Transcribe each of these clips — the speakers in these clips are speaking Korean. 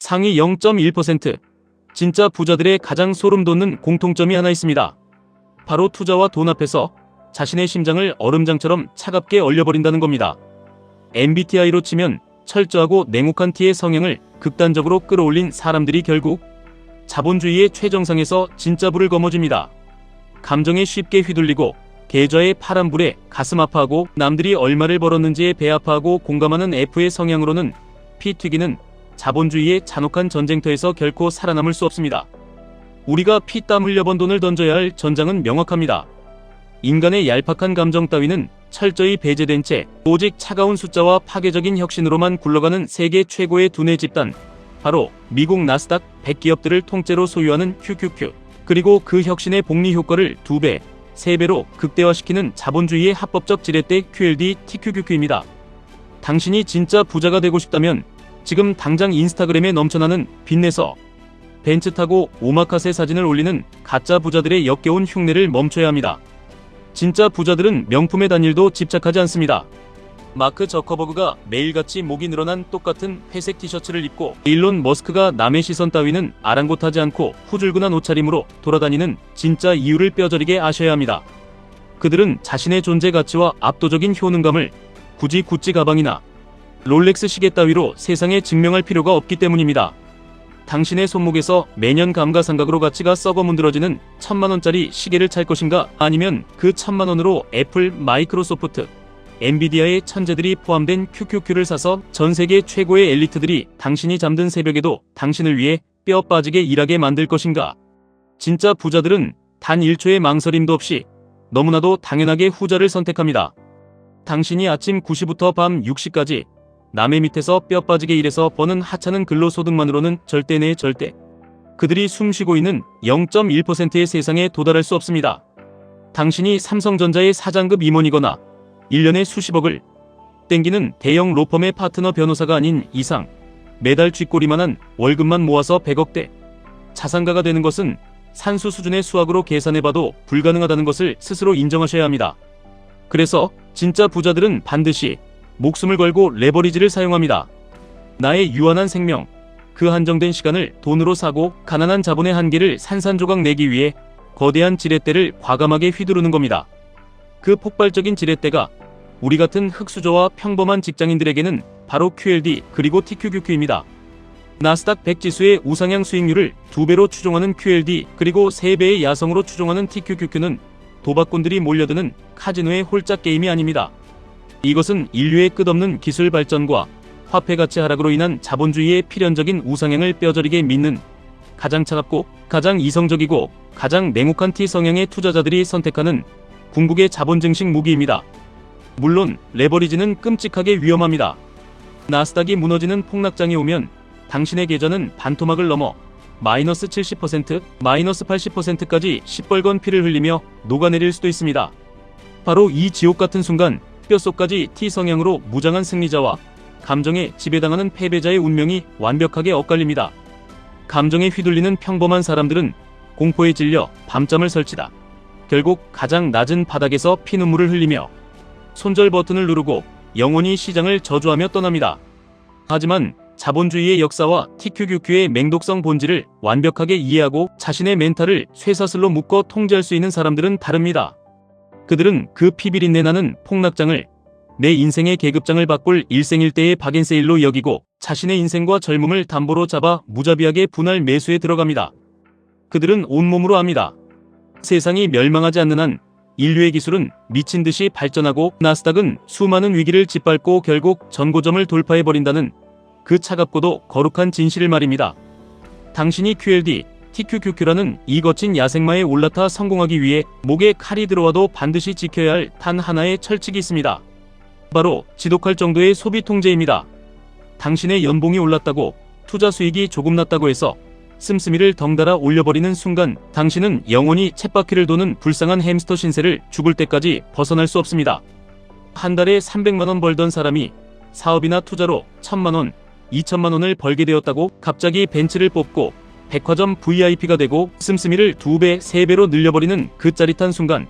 상위 0.1%. 진짜 부자들의 가장 소름 돋는 공통점이 하나 있습니다. 바로 투자와 돈 앞에서 자신의 심장을 얼음장처럼 차갑게 얼려버린다는 겁니다. MBTI로 치면 철저하고 냉혹한 T의 성향을 극단적으로 끌어올린 사람들이 결국 자본주의의 최정상에서 진짜 불을 거머쥡니다. 감정에 쉽게 휘둘리고 계좌의 파란불에 가슴 아파하고 남들이 얼마를 벌었는지에 배 아파하고 공감하는 F의 성향으로는 피 튀기는 자본주의의 잔혹한 전쟁터에서 결코 살아남을 수 없습니다. 우리가 피땀 흘려번 돈을 던져야 할 전장은 명확합니다. 인간의 얄팍한 감정 따위는 철저히 배제된 채 오직 차가운 숫자와 파괴적인 혁신으로만 굴러가는 세계 최고의 두뇌 집단, 바로 미국 나스닥 100기업들을 통째로 소유하는 QQQ, 그리고 그 혁신의 복리 효과를 2배, 3배로 극대화시키는 자본주의의 합법적 지렛대 QLD TQQQ입니다. 당신이 진짜 부자가 되고 싶다면 지금 당장 인스타그램에 넘쳐나는 빚내서 벤츠 타고 오마카세 사진을 올리는 가짜 부자들의 역겨운 흉내를 멈춰야 합니다. 진짜 부자들은 명품의 단일도 집착하지 않습니다. 마크 저커버그가 매일같이 목이 늘어난 똑같은 회색 티셔츠를 입고 일론 머스크가 남의 시선 따위는 아랑곳하지 않고 후줄근한 옷차림으로 돌아다니는 진짜 이유를 뼈저리게 아셔야 합니다. 그들은 자신의 존재 가치와 압도적인 효능감을 굳이 구찌 가방이나 롤렉스 시계 따위로 세상에 증명할 필요가 없기 때문입니다. 당신의 손목에서 매년 감가상각으로 가치가 썩어 문드러지는 1000만원짜리 시계를 찰 것인가, 아니면 그 1000만원으로 애플, 마이크로소프트, 엔비디아의 천재들이 포함된 QQQ를 사서 전세계 최고의 엘리트들이 당신이 잠든 새벽에도 당신을 위해 뼈 빠지게 일하게 만들 것인가. 진짜 부자들은 단 1초의 망설임도 없이 너무나도 당연하게 후자를 선택합니다. 당신이 아침 9시부터 밤 6시까지 남의 밑에서 뼈 빠지게 일해서 버는 하찮은 근로소득만으로는 절대 내 절대 그들이 숨쉬고 있는 0.1%의 세상에 도달할 수 없습니다. 당신이 삼성전자의 사장급 임원이거나 1년에 수십억을 땡기는 대형 로펌의 파트너 변호사가 아닌 이상 매달 쥐꼬리만한 월급만 모아서 100억대 자산가가 되는 것은 산수 수준의 수학으로 계산해봐도 불가능하다는 것을 스스로 인정하셔야 합니다. 그래서 진짜 부자들은 반드시 목숨을 걸고 레버리지를 사용합니다. 나의 유한한 생명, 그 한정된 시간을 돈으로 사고 가난한 자본의 한계를 산산조각 내기 위해 거대한 지렛대를 과감하게 휘두르는 겁니다. 그 폭발적인 지렛대가 우리 같은 흙수저와 평범한 직장인들에게는 바로 QLD 그리고 TQQQ입니다. 나스닥 100 지수의 우상향 수익률을 2배로 추종하는 QLD 그리고 3배의 야성으로 추종하는 TQQQ는 도박꾼들이 몰려드는 카지노의 홀짝 게임이 아닙니다. 이것은 인류의 끝없는 기술 발전과 화폐 가치 하락으로 인한 자본주의의 필연적인 우상향을 뼈저리게 믿는 가장 차갑고 가장 이성적이고 가장 냉혹한 T 성향의 투자자들이 선택하는 궁극의 자본 증식 무기입니다. 물론 레버리지는 끔찍하게 위험합니다. 나스닥이 무너지는 폭락장이 오면 당신의 계좌는 반토막을 넘어 마이너스 70%, 마이너스 80%까지 시뻘건 피를 흘리며 녹아내릴 수도 있습니다. 바로 이 지옥같은 순간 뼛속까지 T 성향으로 무장한 승리자와 감정에 지배당하는 패배자의 운명이 완벽하게 엇갈립니다. 감정에 휘둘리는 평범한 사람들은 공포에 질려 밤잠을 설치다 결국 가장 낮은 바닥에서 피눈물을 흘리며 손절 버튼을 누르고 영원히 시장을 저주하며 떠납니다. 하지만 자본주의의 역사와 TQQQ의 맹독성 본질을 완벽하게 이해하고 자신의 멘탈을 쇠사슬로 묶어 통제할 수 있는 사람들은 다릅니다. 그들은 그 피비린내 나는 폭락장을 내 인생의 계급장을 바꿀 일생일대의 박앤세일로 여기고 자신의 인생과 젊음을 담보로 잡아 무자비하게 분할 매수에 들어갑니다. 그들은 온몸으로 압니다. 세상이 멸망하지 않는 한 인류의 기술은 미친 듯이 발전하고 나스닥은 수많은 위기를 짓밟고 결국 전고점을 돌파해버린다는 그 차갑고도 거룩한 진실을 말입니다. 당신이 QLD, TQQQ라는 이 거친 야생마에 올라타 성공하기 위해 목에 칼이 들어와도 반드시 지켜야 할 단 하나의 철칙이 있습니다. 바로 지독할 정도의 소비 통제입니다. 당신의 연봉이 올랐다고 투자 수익이 조금 났다고 해서 씀씀이를 덩달아 올려버리는 순간 당신은 영원히 쳇바퀴를 도는 불쌍한 햄스터 신세를 죽을 때까지 벗어날 수 없습니다. 한 달에 300만원 벌던 사람이 사업이나 투자로 1000만원, 2000만원을 벌게 되었다고 갑자기 벤츠를 뽑고 백화점 VIP가 되고 씀씀이를 2배, 3배로 늘려버리는 그 짜릿한 순간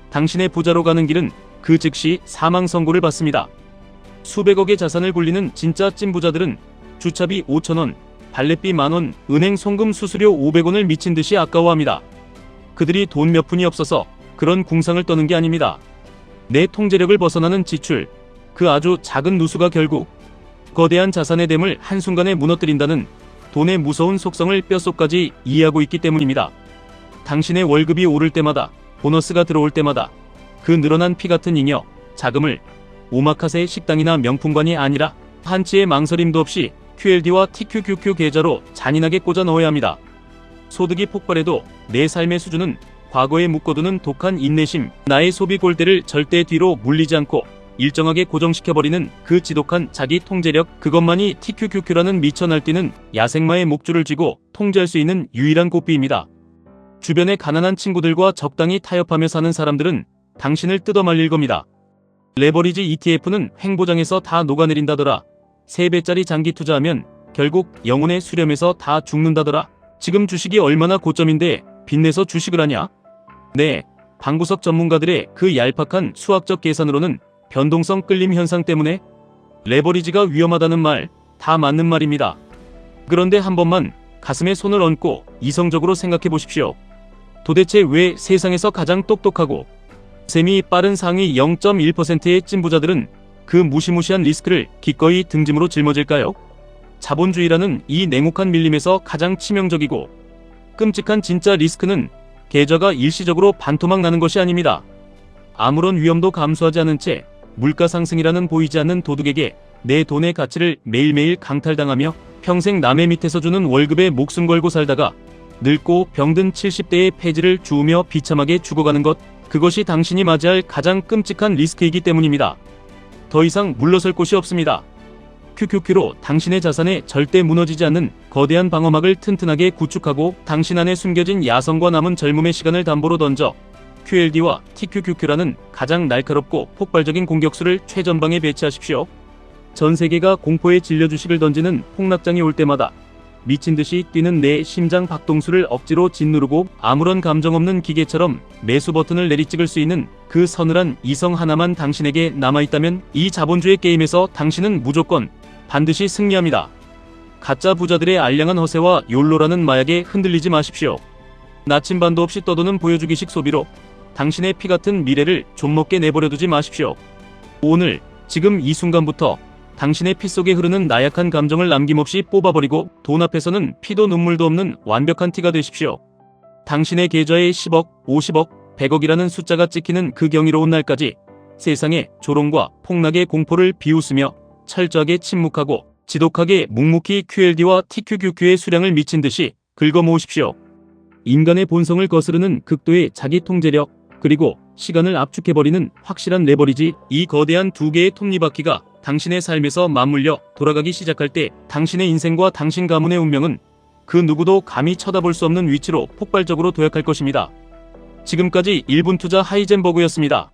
당신의 부자로 가는 길은 그 즉시 사망 선고를 받습니다. 수백억의 자산을 굴리는 진짜 찐부자들은 주차비 5,000원, 발렛비 10,000원, 은행 송금 수수료 500원을 미친듯이 아까워합니다. 그들이 돈 몇 푼이 없어서 그런 궁상을 떠는 게 아닙니다. 내 통제력을 벗어나는 지출, 그 아주 작은 누수가 결국 거대한 자산의 댐을 한순간에 무너뜨린다는 돈의 무서운 속성을 뼛속까지 이해하고 있기 때문입니다. 당신의 월급이 오를 때마다, 보너스가 들어올 때마다 그 늘어난 피 같은 잉여, 자금을 오마카세 식당이나 명품관이 아니라 한치의 망설임도 없이 QLD와 TQQQ 계좌로 잔인하게 꽂아 넣어야 합니다. 소득이 폭발해도 내 삶의 수준은 과거에 묶어두는 독한 인내심, 나의 소비 골대를 절대 뒤로 물리지 않고 일정하게 고정시켜버리는 그 지독한 자기 통제력, 그것만이 TQQQ라는 미쳐 날뛰는 야생마의 목줄을 쥐고 통제할 수 있는 유일한 고삐입니다. 주변의 가난한 친구들과 적당히 타협하며 사는 사람들은 당신을 뜯어말릴 겁니다. 레버리지 ETF는 횡보장에서 다 녹아내린다더라. 3배짜리 장기 투자하면 결국 영혼의 수렴에서 다 죽는다더라. 지금 주식이 얼마나 고점인데 빚내서 주식을 하냐? 네, 방구석 전문가들의 그 얄팍한 수학적 계산으로는 변동성 끌림 현상 때문에 레버리지가 위험하다는 말 다 맞는 말입니다. 그런데 한 번만 가슴에 손을 얹고 이성적으로 생각해 보십시오. 도대체 왜 세상에서 가장 똑똑하고 셈이 빠른 상위 0.1%의 찐부자들은 그 무시무시한 리스크를 기꺼이 등짐으로 짊어질까요? 자본주의라는 이 냉혹한 밀림에서 가장 치명적이고 끔찍한 진짜 리스크는 계좌가 일시적으로 반토막 나는 것이 아닙니다. 아무런 위험도 감수하지 않은 채 물가 상승이라는 보이지 않는 도둑에게 내 돈의 가치를 매일매일 강탈당하며 평생 남의 밑에서 주는 월급에 목숨 걸고 살다가 늙고 병든 70대의 폐지를 주우며 비참하게 죽어가는 것, 그것이 당신이 맞이할 가장 끔찍한 리스크이기 때문입니다. 더 이상 물러설 곳이 없습니다. QQQ로 당신의 자산에 절대 무너지지 않는 거대한 방어막을 튼튼하게 구축하고 당신 안에 숨겨진 야성과 남은 젊음의 시간을 담보로 던져 QLD와 TQQQ라는 가장 날카롭고 폭발적인 공격수를 최전방에 배치하십시오. 전 세계가 공포에 질려 주식을 던지는 폭락장이 올 때마다 미친듯이 뛰는 내 심장 박동수를 억지로 짓누르고 아무런 감정 없는 기계처럼 매수 버튼을 내리찍을 수 있는 그 서늘한 이성 하나만 당신에게 남아있다면 이 자본주의 게임에서 당신은 무조건 반드시 승리합니다. 가짜 부자들의 알량한 허세와 욜로라는 마약에 흔들리지 마십시오. 나침반도 없이 떠도는 보여주기식 소비로 당신의 피 같은 미래를 좀먹게 내버려두지 마십시오. 오늘, 지금 이 순간부터 당신의 피 속에 흐르는 나약한 감정을 남김없이 뽑아버리고 돈 앞에서는 피도 눈물도 없는 완벽한 티가 되십시오. 당신의 계좌에 10억, 50억, 100억이라는 숫자가 찍히는 그 경이로운 날까지 세상의 조롱과 폭락의 공포를 비웃으며 철저하게 침묵하고 지독하게 묵묵히 QLD와 TQQQ의 수량을 미친 듯이 긁어모으십시오. 인간의 본성을 거스르는 극도의 자기 통제력, 그리고 시간을 압축해버리는 확실한 레버리지, 이 거대한 두 개의 톱니바퀴가 당신의 삶에서 맞물려 돌아가기 시작할 때 당신의 인생과 당신 가문의 운명은 그 누구도 감히 쳐다볼 수 없는 위치로 폭발적으로 도약할 것입니다. 지금까지 1분 투자 하이젠버그였습니다.